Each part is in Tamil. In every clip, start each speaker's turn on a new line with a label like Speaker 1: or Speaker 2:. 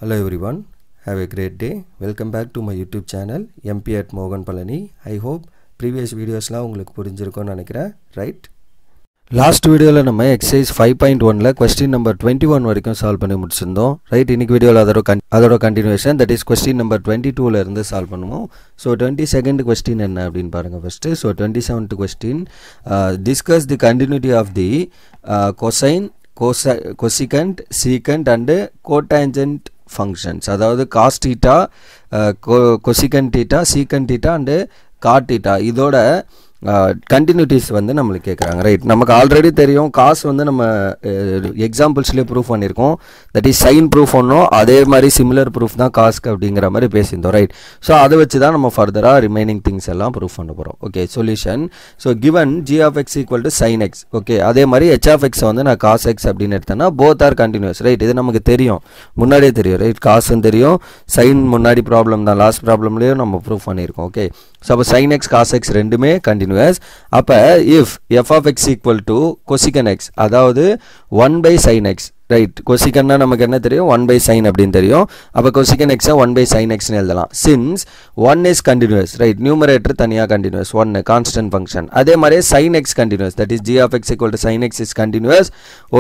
Speaker 1: Hello everyone, have a great day. Welcome back to my YouTube channel MP at Mogan Palani. I hope previous videos la உங்களுக்கு புரிஞ்சிருக்கும்னு நினைக்கிறேன், right? Last வீடியோல நம்ம exercise 5.1ல question number 21 வரைக்கும் சால்வ் பண்ணி முடிச்சிருந்தோம், right? இன்னைக்கு வீடியோல அதோட continuation, that is question number 22ல இருந்து சால்வ் பண்ணுவோம். So 22nd question என்ன அப்படினு பாருங்க first. So 27th question, discuss the continuity of the cosine, cosecant, secant and cotangent functions. அதாவது cos theta, cosecant theta, secant theta and cot theta இதோட continuities வந்து நம்மளுக்கு கேக்குறாங்க, ரைட்? நமக்கு ஆல்ரெடி தெரியும் cos வந்து நம்ம எக்ஸாம்பிள்ஸ்லயே ப்ரூஃப் பண்ணிருக்கோம், தட் இஸ் sin ப்ரூஃப் பண்ணோம், அதே மாதிரி சிமிலர் ப்ரூஃப் தான் cos க்கு அப்படிங்கற மாதிரி பேசியிருந்தோம், ரைட்? சோ அதை வச்சு தான் நம்ம ஃபர்தரா ரிமைனிங் திங்ஸ் எல்லாம் ப்ரூஃப் பண்ண போறோம். Okay, solution. So given g of x equal to sin x, okay, அதே மாதிரி h of x வந்து நான் cos x அப்படினு எடுத்தேன்னா both are continuous, ரைட்? இது நமக்கு தெரியும், முன்னாடியே தெரியும், ரைட்? cos ம் தெரியும், sin முன்னாடி ப்ராப்ளம் தான், லாஸ்ட் ப்ராப்ளம்லயே நம்ம ப்ரூஃப் பண்ணிருக்கோம். ஓகே, so அப்ப sin x cos x ரெண்டுமே continuous. அப்ப if f of x equal to cosecant x, அதாவது 1 by sin x, right? cosecant நமக்கு என்ன தெரியும், 1 by sin அப்படினு தெரியும். அப்ப cosecant x 1 by sin x னு எழுதலாம். since 1 is continuous, right? Numerator தனியா continuous, 1 கான்ஸ்டன்ட் ஃபங்க்ஷன். அதே மாதிரி sin x continuous, that is g of x equal to sin x is continuous.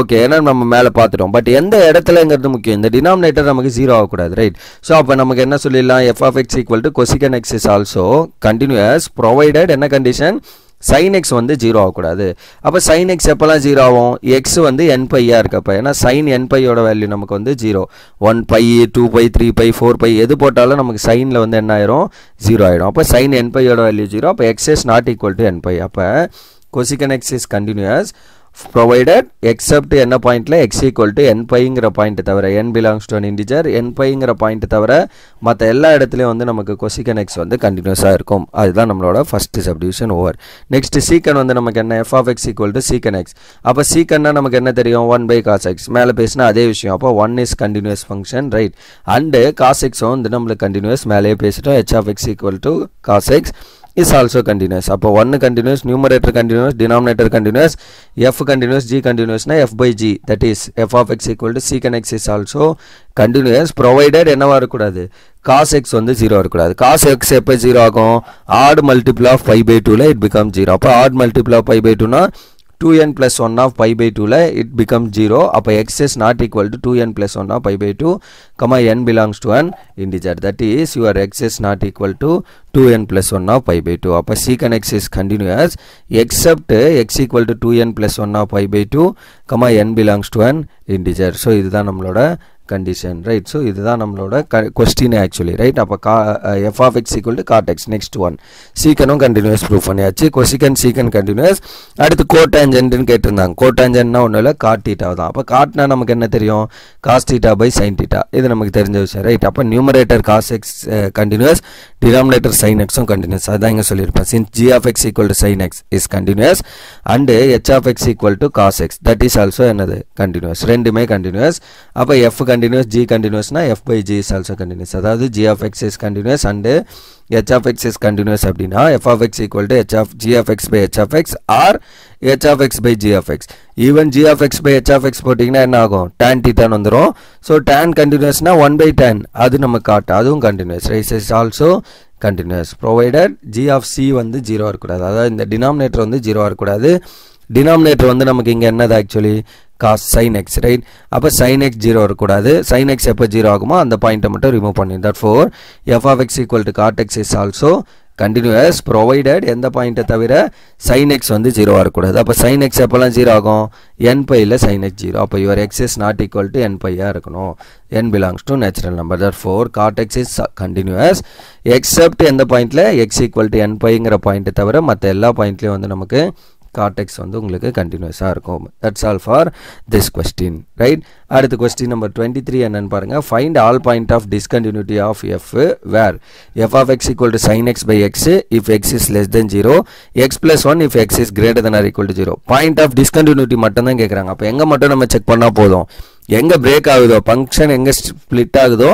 Speaker 1: Okay, ஏன்னா நம்ம மேல பார்த்துட்டோம், பட் எந்த இடத்துலங்கிறது முக்கியம், இந்த டினாமினேட்டர் நமக்கு 0 ஆக கூடாது, ரைட்? சோ அப்ப நமக்கு என்ன சொல்லிடலாம், f of x equal to cosecant x is also continuous provided என்ன கண்டிஷன், sin x வந்து 0 ஆக கூடாது. அப்ப sin x எப்பலாம் 0 ஆகும், x வந்து n pi ஆ இருக்கப்ப, ஏன்னா sin n pi யோட வேல்யூ நமக்கு வந்து 0, 1 pi 2 pi 3 pi 4 pi எது போட்டாலும் நமக்கு sin ல வந்து என்ன ஆயிரும், 0 ஆயிடும். அப்ப sin n pi யோட வேல்யூ 0, அப்ப x is not equal to n pi. அப்ப cosecant x is continuous provided except என்ன பாயிண்ட்ல x equal to n pi ங்கற பாயிண்ட் தவிர, n belongs to an integer, n pi ங்கற பாயிண்ட் தவிர மத்த எல்லா இடத்துலயும் வந்து நமக்கு cosecant x வந்து கண்டினியூஸா இருக்கும். அதுதான் நம்மளோட first subdivision over. Next secant வந்து நமக்கு என்ன, f of x equal to secant x. அப்ப secant நமக்கு என்ன தெரியும், 1 by cos x. மேல பேசினா அதே விஷயம். அப்ப 1 is continuous function, right? and cos x வந்து நமக்கு continuous, மேலே பேசிட்டோம். h of x equal to cos x is also continuous. அப்போ 1 continuous, numerator continuous, denominator continuous, f continuous, g continuous na f by g, that is f of x equal to secant x is also continuous provided என்னவா இருக்கக்கூடாது, cos x வந்து 0 இருக்கக்கூடாது. cos x எப்போ 0 ஆகும், odd multiple of pi by 2 ல it becomes 0. அப்போ odd multiple of pi by 2 னா 2n plus 1 of pi by 2 ல it becomes 0. அப்ப x is not equal to 2n plus 1 of pi by 2, n belongs to an integer, that is your x is not equal to 2n plus 1 of pi by 2. அப்ப secant x is continuous except x equal to 2n plus 1 of pi by 2, n belongs to an integer. so இதுதான் நம்மளோட condition, right? so இதுதான் நம்மளோட question actually, right? அப்ப f of x equal to cot x. next one, secant continuous proof பண்ணியாச்சு, cosecant secant continuous. அடுத்து cotangent ன்னு கேட்டிருந்தாங்க. cotangent னா ஒண்ணும் இல்ல, cot theta தான். அப்ப cot னா நமக்கு என்ன தெரியும், cos theta by sin theta, இது நமக்கு தெரிஞ்ச விஷயம், right? அப்ப numerator cos x continuous, denominator sin x உம் continuous. அதான் இங்க சொல்லிருப்பேன், since g of x equal to sin x is continuous and h of x equal to cos x, that is also என்னது, continuous. ரெண்டுமே continuous. அப்ப f continuous, g continuous na f by g is also continuous. அதாவது g of x is continuous and h of x is continuous அப்படினா f of x equal to g of x by h of x or h of x by g of x. even g of x by h of x போட்டீங்கன்னா என்ன ஆகும், tan theta வந்துரும். so tan continuous na 1 by tan, அது நம்ம காட்ட, அதுவும் continuous. right? is also continuous provided g of c வந்து 0 இருக்கக்கூடாது. அதாவது இந்த டினாமினேட்டர் வந்து 0 இருக்கக்கூடாது. டினாமினேட்டர் வந்து நமக்கு இங்க என்னது actually, cos sin x, right? அப்ப sin x 0 இருக்கக்கூடாது. sin x எப்ப 0 ஆகுமோ அந்த பாயிண்ட்டை மட்டும் ரிமூவ் பண்ணி, therefore f of x equal to cot x is also continuous provided எந்த பாயிண்ட்டை தவிர sin x வந்து 0 இருக்கக்கூடாது. அப்ப sin x எப்பலாம் 0 ஆகும், n pi ல sin x 0. அப்ப your x is not equal to n pi ஆ இருக்கணும். n belongs to natural number, therefore cot x is continuous except எந்த பாயிண்ட்ல x equal to n pi ங்கற பாயிண்ட்டை தவிர மத்த எல்லா பாயிண்ட்லயும் வந்து நமக்கு cot x வந்து உங்களுக்கு continuous ஆ இருக்கும். that's all for this question, right? அடுத்து question number 23 என்னன்னு பாருங்க. find all point of discontinuity of f where f of x equal to sin x by x if x is less than 0, x plus 1 if x is greater than or equal to 0. point of discontinuity மட்டும் தான் கேக்குறாங்க. அப்ப எங்க மட்டும் நம்ம செக் பண்ணா போதும், எங்க பிரேக் ஆகுதோ, ஃபங்க்ஷன் எங்க ஸ்ப்ளிட் ஆகுதோ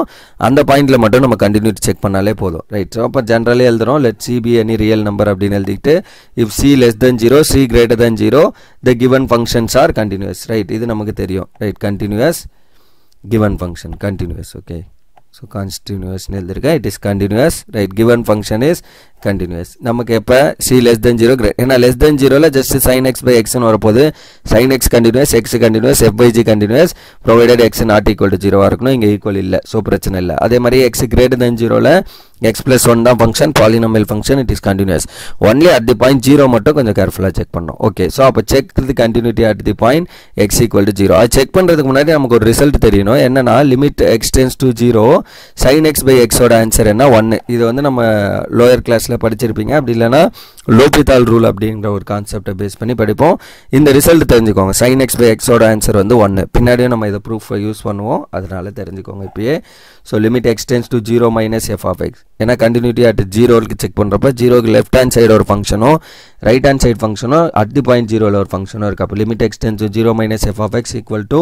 Speaker 1: அந்த பாயிண்ட்ல மட்டும் நம்ம கண்டினியூட்டி செக் பண்ணாலே போதும், ரைட்? சோ அப்ப ஜெனரலி எழுதுறோம், let c be any real number அப்படினு எழுதிட்டு if c less than 0, c greater than 0, the given functions are continuous, right? இது நமக்கு தெரியும், right? continuous given function continuous. Okay, so continuous it is continuous, right? Given function is continuous. நமக்கு எப்ப c less than 0 ஏன்னா less than 0ல just sin x by x ன்னு வரப்போது. sin x continuous, x continuous, f by g continuous provided x not equal to 0 இருக்கணும். இங்க ஈக்குவல் இல்ல, சோ பிரச்சனை இல்ல. அதே மாதிரி x greater than 0ல x plus 1 தான் function, polynomial function, it is continuous. Only at the point 0 மட்டும் கொஞ்சம் கேர்ஃபுல்லா செக் பண்ணணும். ஓகே, சோ அப்ப check the continuity at the point x equal to 0. அது செக் பண்றதுக்கு முன்னாடி நமக்கு ஒரு ரிசல்ட் தெரியணும். என்னன்னா limit x tends to 0 sin x by x ஓட ஆன்சர் என்ன 1. இது வந்து நம்ம லோயர் கிளாஸ்ல படிச்சிருப்பீங்க. அப்படி இல்லனா லோபிதால் ரூல் அப்படிங்கற ஒரு கான்செப்டை பேஸ் பண்ணி படிப்போம். இந்த ரிசல்ட் தெரிஞ்சுக்கோங்க. sin x by x ஓட ஆன்சர் வந்து 1. பின்னாடியே நம்ம இத ப்ரூஃப் யூஸ் பண்ணுவோம். அதனால தெரிஞ்சுக்கோங்க இப்பயே. So limit x tends to 0 minus f of x. ஏன்னா continuity at 0 க்கு செக் பண்றப்ப 0 க்கு லெஃப்ட் ஹேண்ட் சைடு ஒரு ஃபங்க்ஷனோ ரைட் ஹேண்ட் சைடு ஃபங்க்ஷனோ at the point 0 ல ஒரு ஃபங்க்ஷனோ இருக்கு. அப்ப limit x tends to 0 minus f of x equal to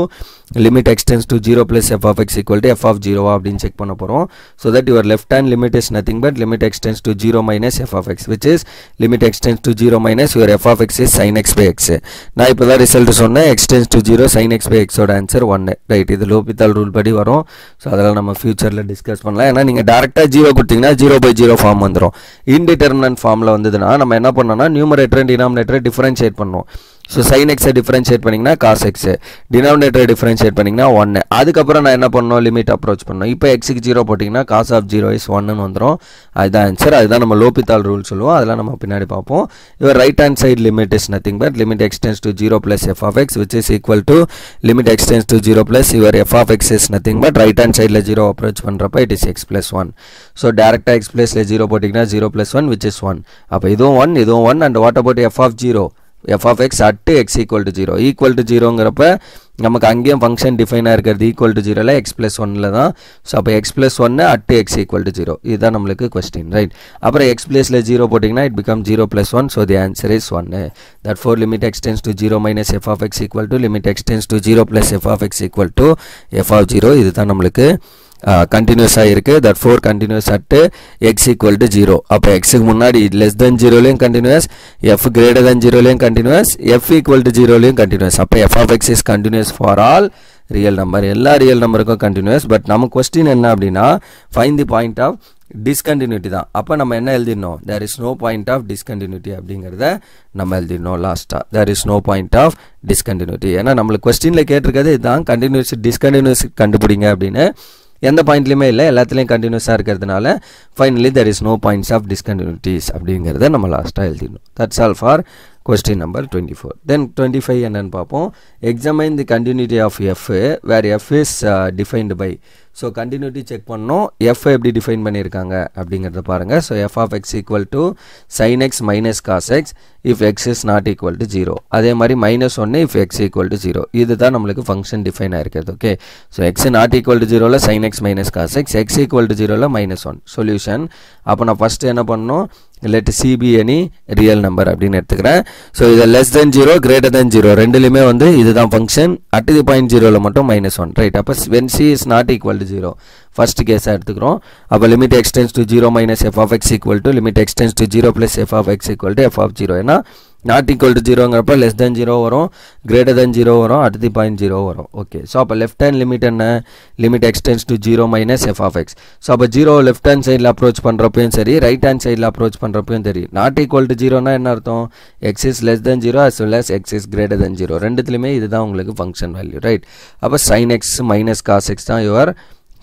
Speaker 1: limit x tends to 0 plus f of x equal to f of 0 அப்படினு செக் பண்ண போறோம். So that your left hand limit is nothing but limit x tends to 0 minus f of x, which is limit x tends to 0 minus your f of x is sin x by x. நான் இப்போதான் ரிசல்ட் சொன்னேன். x tends to 0 sin x by x ஓட ஆன்சர் 1. ரைட், இது லோபிதால் ரூல் படி வரும். சோ அதெல்லாம் நம்ம ஃபியூச்சர்ல டிஸ்கஸ் பண்ணலாம். ஏன்னா நீங்க டைரக்ட்டா 0 கொடுத்தீங்கன்னா 0 by 0 ஃபார்ம் வந்துரும். இன்டிடெர்மினன்ட் ஃபார்ம்ல வந்ததுனா நம்ம என்ன பண்ணனும்னா நியூமரேட்டர் அண்ட் டினாமினேட்டர் டிஃபரன்ஷியேட் பண்ணனும். So sin x டிஃபரன்ஷியேட் பண்ணீங்கன்னா cos x, டினாமினேட்டர் டிஃபரன்ஷியேட் பண்ணீங்கன்னா 1. அதுக்கு அப்புறம் நான் என்ன பண்ணனும், லிமிட் அப்ரோச் பண்ணனும். இப்போ x க்கு 0 போடிங்கனா cos of 0 is 1 ன்னு வந்துரும். அதுதான் ஆன்சர். அதுதான் நம்ம லோபிதால் ரூல் சொல்லுவோம். அதெல்லாம் நம்ம பின்னாடி பாப்போம். your right hand side limit is nothing but limit x tends to 0 plus f of x, which is equal to limit x tends to 0 plus your f of x is nothing but right hand side ல 0 அப்ரோச் பண்றப்ப it is x plus 1. so டைரக்ட்டா x plus ல 0 போடிங்கனா 0 plus 1 which is 1. அப்ப இதுவும் 1 இதுவும் 1. and what about f of 0? f of x at x equal to 0 equal to 0ங்கறப்ப நமக்கு அங்கேயும் ஃபங்க்ஷன் டிஃபைன் ஆயிருக்கிறது equal to 0ல x plus 1ல தான். சோ அப்ப x plus 1 at x equal to 0. இதுதான் நமக்கு क्वेश्चन, ரைட்? அப்புறம் x place ல 0 போடிங்கனா it becomes 0 plus 1. so the answer is 1. therefore limit x tends to 0 minus f of x equal to limit x tends to 0 plus f of x equal to f of 0. இதுதான் நமக்கு continuous இருக்கு. therefore continuous at x equal to 0. அப்ப x க்கு முன்னாடி less than 0 லயும் continuous, f greater than 0 லயும் continuous, f equal to 0 லயும் continuous. அப்ப f of x is continuous for all real number. எல்லா ரியல் நம்பருக்கும் continuous. பட் நம்ம क्वेश्चन என்ன அப்படினா find the point of discontinuity தான். அப்ப நம்ம என்ன எழுதினோம், there is no point of discontinuity அப்படிங்கறத நம்ம எழுதினோம் லாஸ்டா. there is no point of discontinuity. ஏன்னா நம்மளுக்கு क्वेश्चनல கேட்டிருக்கிறது இதான், continuous discontinuous கண்டுபிடிங்க அப்படினு. எந்த பாயிண்ட்லயுமே இல்ல, எல்லாத்துலயும் கண்டினியூஸா இருக்கிறதுனால finally there is no points of discontinuities அப்படிங்கறத நம்ம லாஸ்டா எழுதினோம். that's all for question number 24. then 25 என்னன்னு பாப்போம். examine the continuity of f where f is defined by. so continuity check பண்ணோம். f எப்படி டிஃபைன் பண்ணிருக்காங்க அப்படிங்கறத பாருங்க. so f of x equal to sin x minus cos x if x is not equal to 0. அதே மாதிரி -1 if x equal to 0. இதுதான் நமக்கு ஃபங்க்ஷன் டிஃபைன் ஆயிருக்குது. Okay, so x not equal to 0ல sin x minus cos x, x equal to 0ல -1. Solution. அப்ப நான் ஃபர்ஸ்ட் என்ன பண்ணனும், let c be any real number அப்படினு எடுத்துக்கிறேன். so இது less than 0 greater than 0 ரெண்டுலயுமே வந்து இதுதான் ஃபங்க்ஷன். at the point 0ல மட்டும் -1, ரைட்? அப்ப when c is not equal to 0 first case எடுத்துக்கிறோம். அப்ப limit x tends to 0 minus f of x equal to limit x tends to 0 plus f of x equal to f of 0. ஏன்னா not equal to 0ங்கறப்ப less than 0 வரும், greater than 0 வரும், at the point 0 வரும். ஓகே, சோ அப்ப left hand limit என்ன, limit x tends to 0 minus f of x. So அப்ப 0 left hand sideல அப்ரோச் பண்றப்பயும் சரி, right hand sideல அப்ரோச் பண்றப்பயும் சரி, not equal to 0னா என்ன அர்த்தம், x is less than 0 as well as x is greater than 0. ரெண்டுத்துலயுமே இதுதான் உங்களுக்கு ஃபங்க்ஷன் வேல்யூ, ரைட்? அப்ப sin x minus cos x தான் your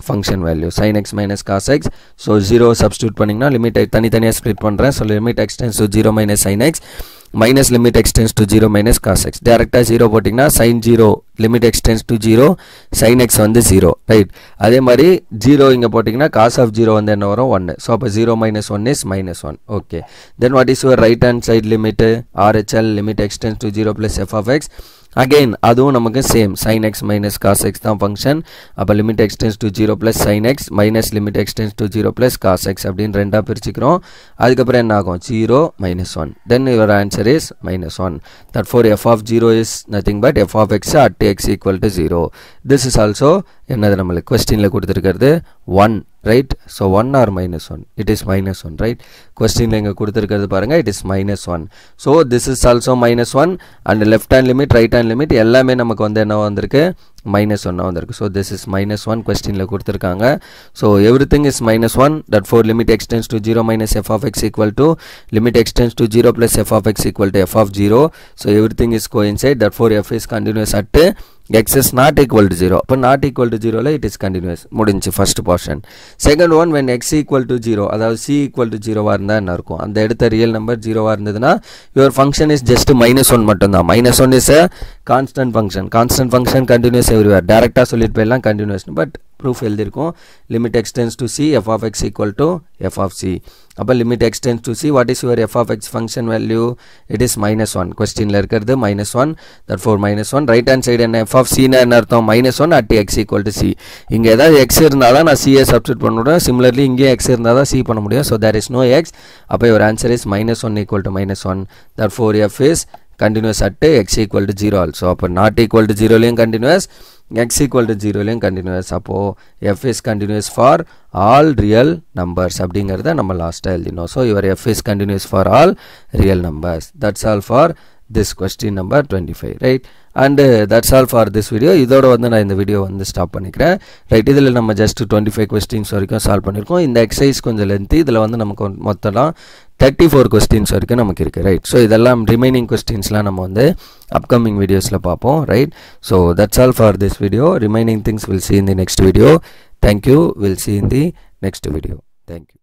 Speaker 1: function value, sin x minus cos x. so 0 substitute பண்ணீங்கன்னா லிமிட் தனித்தனியா ஸ்ப்ளிட் பண்றேன். so limit x tends to 0 minus sin x minus limit x tends to 0 minus cos x. டைரக்ட்டா 0 போடிங்கனா sin 0 limit x tends to 0 sin x வந்து 0, ரைட்? அதே மாதிரி 0 இங்க போடிங்கனா cos of 0 வந்து என்ன வரும், 1. so அப்ப 0 minus 1 is -1. okay, then what is your right hand side limit, RHL limit x tends to 0 plus f of x. again அதுவும் நமக்கு same, sin x minus cos x தான் ஃபங்க்ஷன். அப்ப limit x tends to 0 plus sin x minus limit x tends to 0 plus cos x அப்படிን ரெண்டா பிரிச்சுக்கிறோம். அதுக்கு அப்புறம் என்ன ஆகும், 0 -1. then your answer is -1. therefore f of 0 is nothing but f of x at x equal to 0. this is also என்னது நம்மளுக்கு क्वेश्चनல கொடுத்திருக்கிறது 1, right? so 1 or -1, it is -1, right? क्वेश्चनல இங்க கொடுத்திருக்கிறது பாருங்க, it is -1. so this is also -1 and left hand limit right hand limit எல்லாமே நமக்கு வந்து என்ன வந்திருக்கு, -1 வந்திருக்கு. ஸோ திஸ் இஸ் -1 கொஸ்டினில் கொடுத்துருக்காங்க. So everything is -1, that four limit x tends to 0 minus f of x equal to limit x tends to 0 plus f of x equal to f of 0. So everything is coincide, therefore f is continuous at x is not equal to 0. அப்போ not equal to 0 it is continuous. முடிஞ்சு first portion. Second one, when x equal to 0, அதாவது c equal to 0 இருந்தால் என்ன இருக்கும், அந்த எடுத்த ரியல் நம்பர் 0 இருந்ததுன்னா your function is just -1 மட்டும்தான். -1 is a constant function. Constant function continuous everywhere. டேரெக்டாக சொல்லிட்டு போயிடலாம் continuous, பட் ப்ரூஃப் எழுதியிருக்கும். Limit x tends to c f of x equal to f of c. அப்போ limit x tends to c, what is your f of x function value? It is -1. கொஸ்டினில் இருக்கிறது -1, that four -1. Right hand side என்ன, f of c னா என்ன அர்த்தம்? -1 at x equal to c. இங்கே ஏதாவது x இருந்தால் தான் நான் c சப்ஸ்டிட் பண்ண முடியும். சிமிலர்லி இங்கே x இருந்தால் தான் c பண்ண முடியும். So there is no x. அப்போ your answer is -1 equal to -1. That for f is continuous at x equal to 0 also. அப்போ not equal to 0 லையும் continuous, x equal to 0 லையும் continuous. அப்போ f is continuous for all real numbers அப்படிங்கிறத நம்ம லாஸ்ட்டாக எழுதினோம். So your f is continuous for all real numbers. That's all for this question number 25, right? And that's all for this video. இதோட வந்து நான் இந்த வீடியோ வந்து ஸ்டாப் பண்ணிக்கிறேன், ரைட்? இதில் நம்ம ஜஸ்ட் 25 கொஸ்டின்ஸ் வரைக்கும் சால்வ் பண்ணியிருக்கோம். இந்த எக்ஸசைஸ் கொஞ்சம் லென்த்து. இதில் வந்து நமக்கு மொத்தம் 34 கொஸ்டின்ஸ் வரைக்கும் நமக்கு இருக்குது, ரைட்? ஸோ இதெல்லாம் ரிமைனிங் கொஸ்டின்ஸ்லாம் நம்ம வந்து அப்கமிங் வீடியோஸில் பார்ப்போம், right? So that's all for this video. Remaining things will see in the next video. Thank you. We'll see in the next video. Thank you.